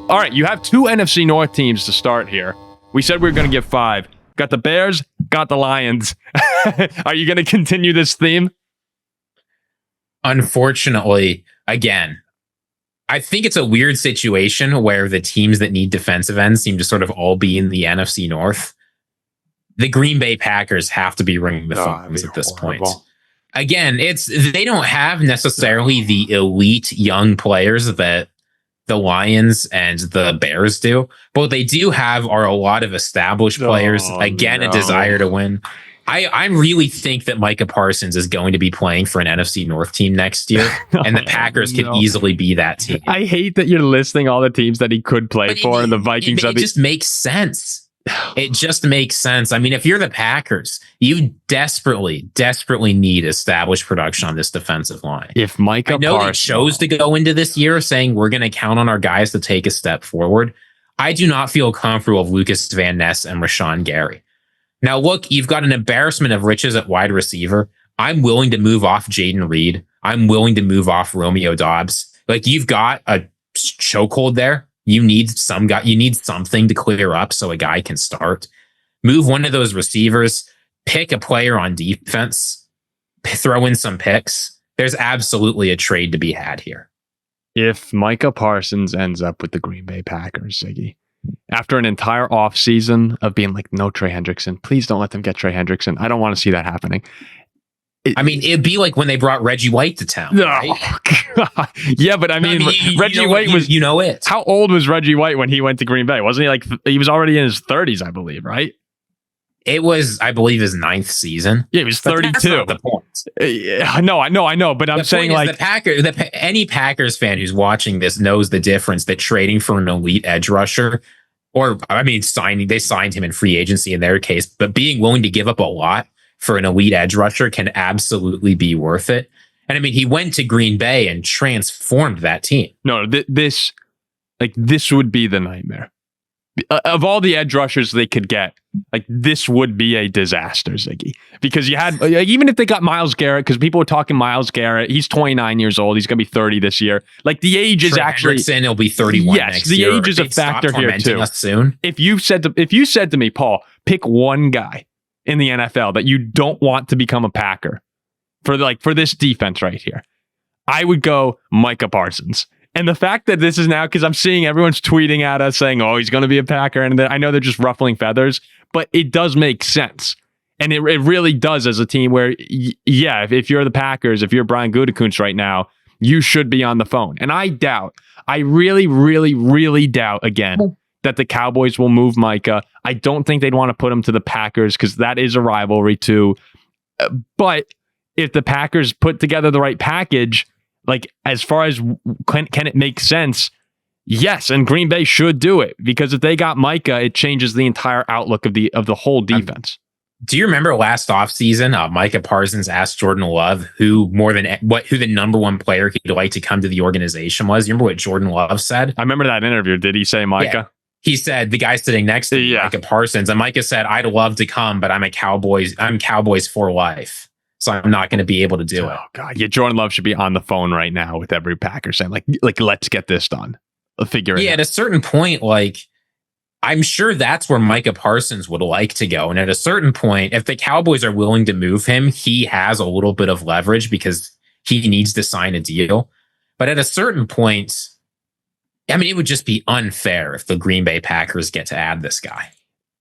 All right, you have two NFC North teams to start here. We said we were going to give 5. Got the Bears, got the Lions. Are you going to continue this theme? Unfortunately, again, I think it's a weird situation where the teams that need defensive ends seem to sort of all be in the NFC North. The Green Bay Packers have to be ringing the phones at this point. Again, they don't have necessarily the elite young players that the Lions and the Bears do, but what they do have are a lot of established players. A desire to win. I really think that Micah Parsons is going to be playing for an NFC North team next year, and the Packers could easily be that team. I hate that you're listing all the teams that he could play for, and the Vikings. It just makes sense. It just makes sense. I mean, if you're the Packers, you desperately need established production on this defensive line. If Micah Parsons chose to go into this year saying we're going to count on our guys to take a step forward, I do not feel comfortable with Lucas Van Ness and Rashawn Gary. Now, look, you've got an embarrassment of riches at wide receiver. I'm willing to move off Jaden Reed. I'm willing to move off Romeo Doubs. Like, you've got a chokehold there. You need something to clear up so a guy can start. Move one of those receivers, pick a player on defense, throw in some picks. There's absolutely a trade to be had here. If Micah Parsons ends up with the Green Bay Packers, Ziggy, after an entire offseason of being like, no Trey Hendrickson, please don't let them get Trey Hendrickson. I don't want to see that happening. It'd be like when they brought Reggie White to town. Right? Oh, yeah, but Reggie White was, how old was Reggie White when he went to Green Bay? Wasn't he he was already in his 30s, I believe, right? It was, I believe, his 9th season. Yeah, he was 32. That's not the point. No, I know, but I'm saying like any Packers fan who's watching this knows the difference that trading for an elite edge rusher, they signed him in free agency in their case, but being willing to give up a lot for an elite edge rusher can absolutely be worth it. And he went to Green Bay and transformed that team. No, this would be the nightmare. Of all the edge rushers they could get, this would be a disaster, Ziggy. Because you had, even if they got Myles Garrett, because people were talking Myles Garrett, he's 29 years old, he's going to be 30 this year. The age is actually... He'll be 31 next year. Yes, the age is a factor here too. Us soon. If you said to me, Paul, pick one guy in the NFL that you don't want to become a Packer for this defense right here, I would go Micah Parsons. And the fact that this is now, because I'm seeing everyone's tweeting at us saying, oh, he's going to be a Packer. And I know they're just ruffling feathers, but it does make sense. And it really does as a team where, if you're the Packers, if you're Brian Gutekunst right now, you should be on the phone. And I really, really, really doubt again that the Cowboys will move Micah. I don't think they'd want to put him to the Packers because that is a rivalry too. But if the Packers put together the right package, as far as can it make sense? Yes, and Green Bay should do it because if they got Micah, it changes the entire outlook of the whole defense. Do you remember last offseason, Micah Parsons asked Jordan Love who the number one player he'd like to come to the organization was? You remember what Jordan Love said? I remember that interview. Did he say Micah? Yeah. He said the guy sitting next to me, Micah Parsons, and Micah said, "I'd love to come, but I'm Cowboys for life. So I'm not going to be able to do it." Oh God! Yeah, Jordan Love should be on the phone right now with every Packer saying, let's get this done. We'll figure it out. Yeah, at a certain point, I'm sure that's where Micah Parsons would like to go. And at a certain point, if the Cowboys are willing to move him, he has a little bit of leverage because he needs to sign a deal. But at a certain point, it would just be unfair if the Green Bay Packers get to add this guy.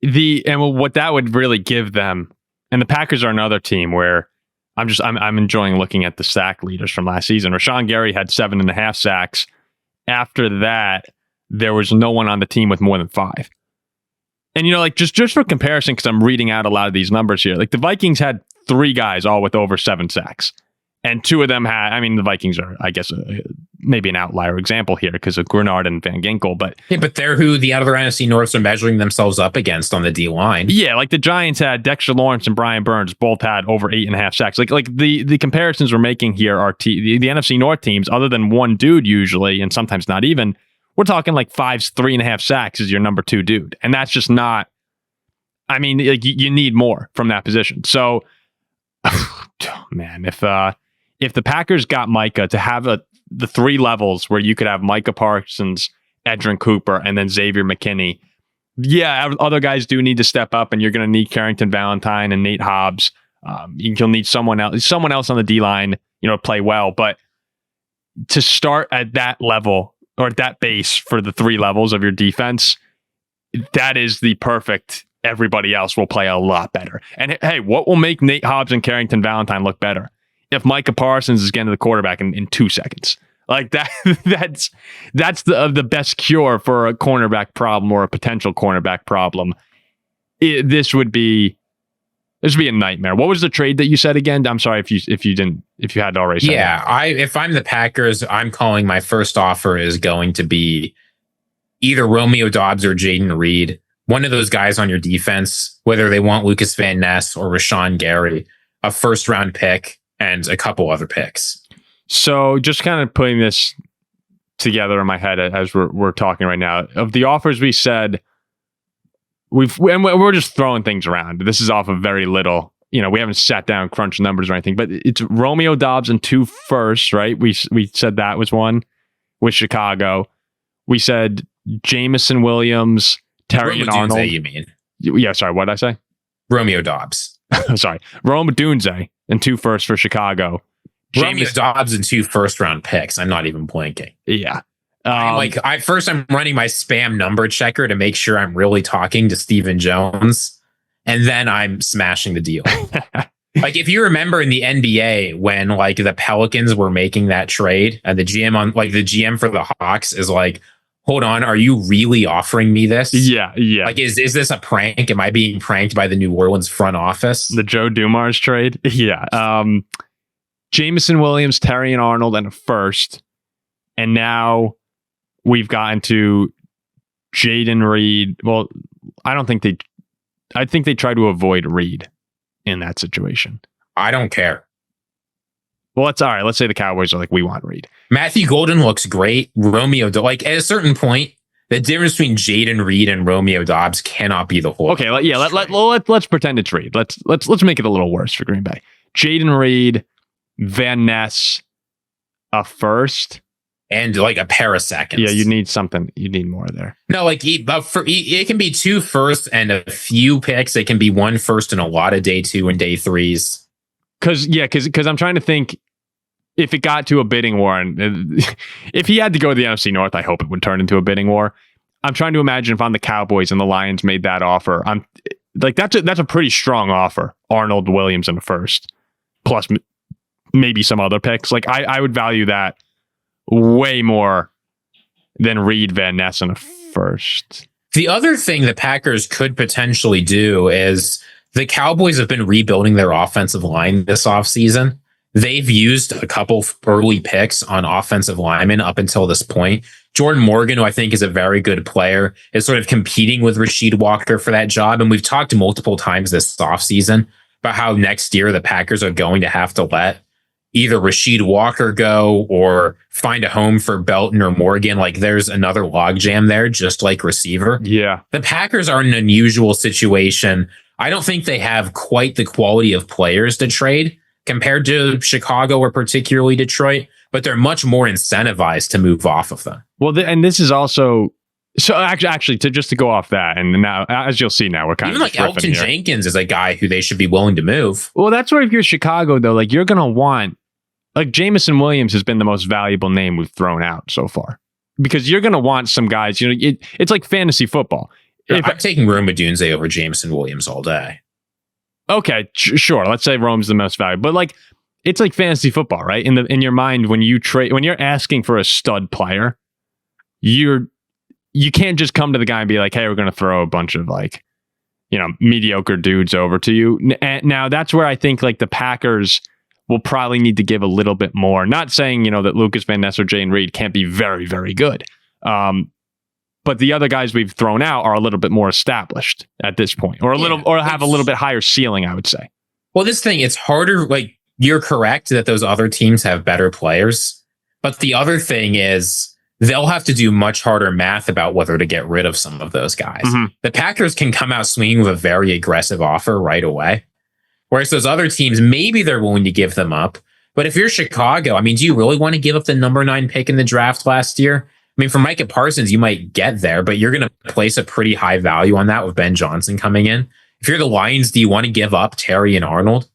What that would really give them, and the Packers are another team where I'm enjoying looking at the sack leaders from last season. Rashawn Gary had 7.5 sacks. After that, there was no one on the team with more than 5. And just for comparison, because I'm reading out a lot of these numbers here, the Vikings had 3 guys all with over 7 sacks. And 2 of them had, the Vikings are, I guess, maybe an outlier example here because of Grenard and Van Ginkel. But they're who the other NFC Norths are measuring themselves up against on the D line. Yeah, the Giants had Dexter Lawrence and Brian Burns both had over 8.5 sacks. The comparisons we're making here are the NFC North teams, other than one dude usually, and sometimes not even, we're talking 3.5 sacks is your number 2 dude. And that's just not, you need more from that position. So, man, if the Packers got Micah to have the 3 levels where you could have Micah Parsons Edrin Cooper, and then Xavier McKinney. Yeah, other guys do need to step up, and you're going to need Carrington Valentine and Nate Hobbs. You'll need someone else on the D line, play well. But to start at that level or at that base for the 3 levels of your defense, that is the perfect. Everybody else will play a lot better. And hey, what will make Nate Hobbs and Carrington Valentine look better? If Micah Parsons is getting to the quarterback in 2 seconds. Like that, that's the best cure for a cornerback problem or a potential cornerback problem. This would be a nightmare. What was the trade that you said again? I'm sorry if you had already said that. If I'm the Packers, I'm calling my first offer is going to be either Romeo Doubs or Jaden Reed. One of those guys on your defense, whether they want Lucas Van Ness or Rashawn Gary, a first round pick and a couple other picks. So just kind of putting this together in my head as we're talking right now, of the offers we said, we're just throwing things around. This is off of very little. We haven't sat down, crunched numbers or anything, but it's Romeo Doubs and 2 firsts, right? We said that was one with Chicago. We said Jamison Williams, Terry and Arnold. Dunze, you mean? Yeah, sorry, what did I say? Romeo Doubs. Sorry. Rome Dunze and 2 firsts for Chicago. Romeo Doubs and 2 first-round picks. I'm not even blinking. Yeah. I'm running my spam number checker to make sure I'm really talking to Stephen Jones, and then I'm smashing the deal. Like, if you remember in the NBA when like the Pelicans were making that trade, and the GM for the Hawks is like, hold on, are you really offering me this? Yeah. Like, is this a prank? Am I being pranked by the New Orleans front office? The Joe Dumars trade? Yeah. Jamison Williams, Terry and Arnold, and a first. And now we've gotten to Jaden Reed. Well, I think they try to avoid Reed in that situation. I don't care. Well, all right. Let's say the Cowboys are like, we want Reed. Matthew Golden looks great. Romeo, like at a certain point, the difference between Jaden Reed and Romeo Doubs cannot be the whole. Okay, let's pretend it's Reed. Let's make it a little worse for Green Bay. Jaden Reed, Van Ness, a first, and like a pair of seconds. Yeah, you need something. You need more there. No, like it can be 2 firsts and a few picks. It can be 1 first and a lot of day 2 and day 3s. Because I'm trying to think if it got to a bidding war, and if he had to go to the NFC North, I hope it would turn into a bidding war. I'm trying to imagine if I'm the Cowboys and the Lions made that offer. I'm like, that's a pretty strong offer. Arnold, Williams, and a first, plus maybe some other picks. Like I would value that way more than Reed, Van Ness, and a first. The other thing the Packers could potentially do is the Cowboys have been rebuilding their offensive line this offseason. They've used a couple early picks on offensive linemen up until this point. Jordan Morgan, who I think is a very good player, is sort of competing with Rasheed Walker for that job. And we've talked multiple times this offseason about how next year the Packers are going to have to let either Rasheed Walker go or find a home for Belton or Morgan. Like there's another logjam there, just like receiver. Yeah. The Packers are in an unusual situation. I don't think they have quite the quality of players to trade compared to Chicago or particularly Detroit, but they're much more incentivized to move off of them. Well, and this is also, so actually to go off that, and now, as you'll see now, we're kind even of like Elton here. Jenkins is a guy who they should be willing to move. Well, that's where if you're Chicago, though, like you're going to want, like Jamison Williams has been the most valuable name we've thrown out so far, because you're going to want some guys, it's like fantasy football. I'm taking Rome Odunze over Jamison Williams all day. Okay, sure. Let's say Rome's the most valuable, but like it's like fantasy football, right? In your mind, when you're asking for a stud player, you can't just come to the guy and be like, "Hey, we're going to throw a bunch of like, mediocre dudes over to you." Now that's where I think like the Packers will probably need to give a little bit more. Not saying that Lucas Van Ness or Jane Reed can't be very, very good. But the other guys we've thrown out are a little bit more established at this point, or have a little bit higher ceiling, I would say. Well, this thing, it's harder. Like you're correct that those other teams have better players, but the other thing is they'll have to do much harder math about whether to get rid of some of those guys. Mm-hmm. The Packers can come out swinging with a very aggressive offer right away, whereas those other teams, maybe they're willing to give them up. But if you're Chicago, I mean, do you really want to give up the number 9 pick in the draft last year? mean, for Micah Parsons, you might get there, but you're going to place a pretty high value on that with Ben Johnson coming in. If you're the Lions, do you want to give up Terry and Arnold?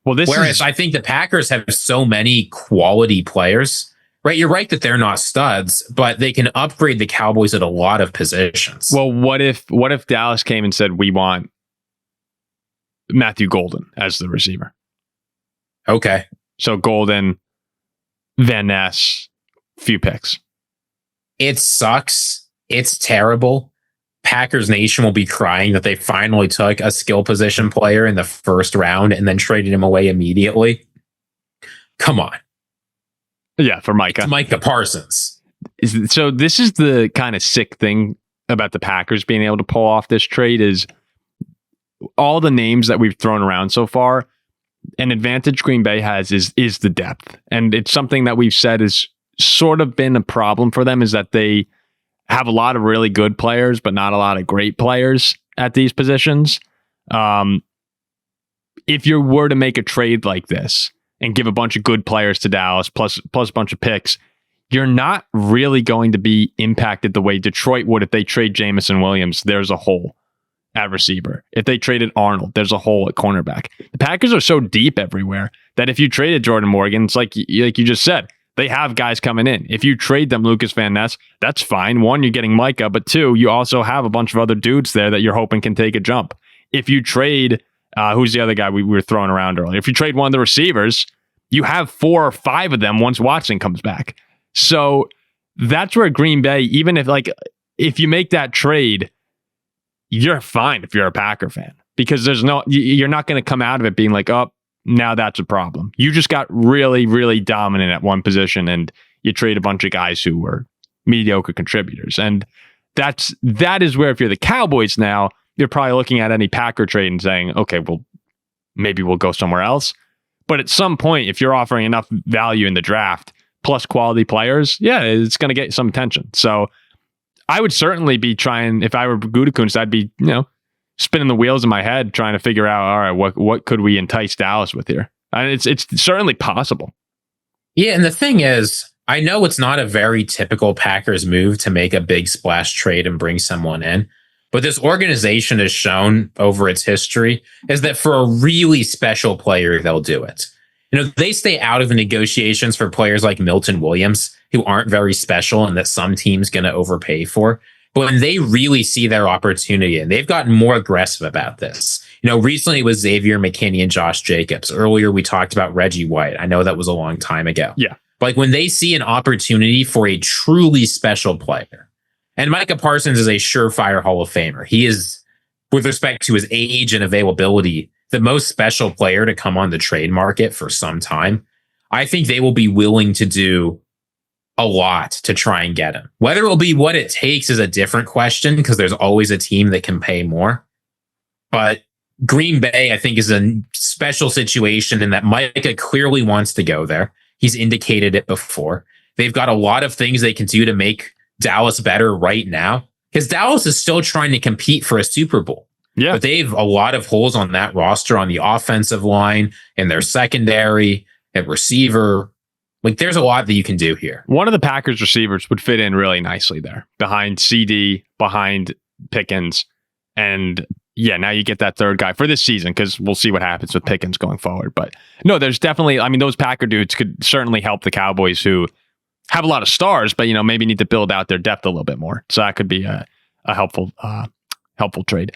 Well, Whereas I think the Packers have so many quality players, right? You're right that they're not studs, but they can upgrade the Cowboys at a lot of positions. Well, what if Dallas came and said, we want Matthew Golden as the receiver? Okay. So Golden, Van Ness, few picks. It sucks. It's terrible. Packers Nation will be crying that they finally took a skill position player in the first round and then traded him away immediately. Come on. Yeah, for Micah. It's Micah Parsons. So this is the kind of sick thing about the Packers being able to pull off this trade is all the names that we've thrown around so far. An advantage Green Bay has is the depth. And it's something that we've said has sort of been a problem for them, is that they have a lot of really good players, but not a lot of great players at these positions. If you were to make a trade like this and give a bunch of good players to Dallas, plus a bunch of picks, you're not really going to be impacted the way Detroit would if they trade Jamison Williams. There's a hole at receiver. If they traded Arnold, there's a hole at cornerback. The Packers are so deep everywhere that if you traded Jordan Morgan, it's like you just said, they have guys coming in. If you trade them Lucas Van Ness, that's fine. One, you're getting Micah, but two, you also have a bunch of other dudes there that you're hoping can take a jump. If you trade, who's the other guy we were throwing around earlier? If you trade one of the receivers, you have 4 or 5 of them once Watson comes back. So that's where Green Bay, even if you make that trade, you're fine if you're a Packer fan, because you're not going to come out of it being like, oh, now that's a problem. You just got really, really dominant at one position and you trade a bunch of guys who were mediocre contributors. And that is where, if you're the Cowboys now, you're probably looking at any Packer trade and saying, okay, well, maybe we'll go somewhere else. But at some point, if you're offering enough value in the draft plus quality players, yeah, it's going to get some attention. So I would certainly be trying, if I were Gutekunst, I'd be, spinning the wheels in my head trying to figure out, all right, what could we entice Dallas with here? And it's certainly possible. Yeah, and the thing is, I know it's not a very typical Packers move to make a big splash trade and bring someone in, but this organization has shown over its history is that for a really special player, they'll do it. They stay out of the negotiations for players like Milton Williams, who aren't very special and that some team's going to overpay for. But when they really see their opportunity, and they've gotten more aggressive about this. Recently it was Xavier McKinney and Josh Jacobs. Earlier we talked about Reggie White. I know that was a long time ago. Yeah. But when they see an opportunity for a truly special player, and Micah Parsons is a surefire Hall of Famer. He is, with respect to his age and availability, the most special player to come on the trade market for some time. I think they will be willing to do a lot to try and get him. Whether it will be what it takes is a different question, because there's always a team that can pay more. But Green Bay, I think, is a special situation in that Micah clearly wants to go there. He's indicated it before. They've got a lot of things they can do to make Dallas better right now, because Dallas is still trying to compete for a Super Bowl. Yeah. But they've a lot of holes on that roster, on the offensive line, in their secondary, at receiver. There's a lot that you can do here. One of the Packers receivers would fit in really nicely there, behind CD, behind Pickens. And yeah, now you get that third guy for this season, because we'll see what happens with Pickens going forward. But no, there's definitely, those Packer dudes could certainly help the Cowboys, who have a lot of stars, but maybe need to build out their depth a little bit more. So that could be a helpful trade.